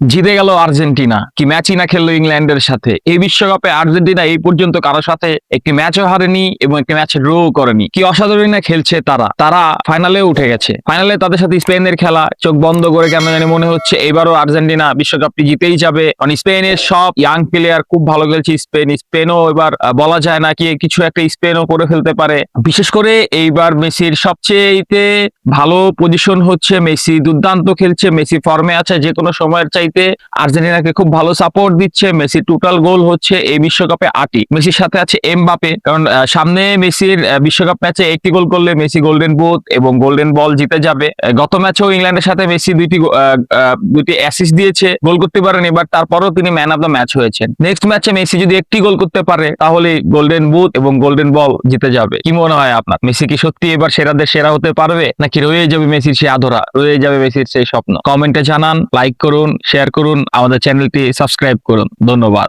জিতে গেল আর্জেন্টিনা, কি ম্যাচই না খেললো ইংল্যান্ডের সাথে। এই বিশ্বকাপে আর্জেন্টিনা এই পর্যন্ত কারোর সাথে একটি ম্যাচও হারেনি এবং একটি ম্যাচে ড্র করেনি। কি অসাধারণ না খেলছে তারা ফাইনালে উঠে গেছে। ফাইনালে তাদের সাথে স্পেনের খেলা, চোখ বন্ধ করে কেন জানি মনে হচ্ছে এবারও আর্জেন্টিনা বিশ্বকাপটি জিতেই যাবে। কারণ স্পেনের সব ইয়াং প্লেয়ার খুব ভালো খেলছে। স্পেনও এবার বলা যায় না কি কিছু একটা স্পেনও করে ফেলতে পারে। বিশেষ করে এইবার মেসির সবচেয়ে ভালো পজিশন হচ্ছে, মেসি দুর্দান্ত খেলছে, মেসি ফর্মে আছে, যে কোনো সময়ের চাইতে আর্জেন্টিনাকে খুব ভালো সাপোর্ট দিচ্ছে। মেসির টোটাল গোল হচ্ছে এই বিশ্বকাপে 8টি। মেসির সাথে আছে এমবাপে, কারণ সামনে মেসির বিশ্বকাপ ম্যাচে একটি গোল করলে মেসি গোল্ডেন বুট এবং গোল্ডেন বল জিতে যাবে। গত ম্যাচেও ইংল্যান্ডের সাথে মেসি দুইটি অ্যাসিস্ট দিয়েছে, গোল করতে পারেনি, বাট তারপরেও তিনি ম্যান অফ দ্য ম্যাচ হয়েছেন। নেক্সট ম্যাচে মেসি যদি একটি গোল করতে পারে তাহলে গোল্ডেন বুট এবং গোল্ডেন বল জিতে যাবে। কি মনে হয় আপনার, মেসি কি সত্যি এবার সেরাদের সেরা হতে পারবে, নাকি রয়ে যাবে মেসির সেই আধরা, রয়ে যাবে মেসির সেই স্বপ্ন? কমেন্টে জানান, লাইক করুন, শেয়ার করুন, আমাদের চ্যানেলটি সাবস্ক্রাইব করুন। ধন্যবাদ।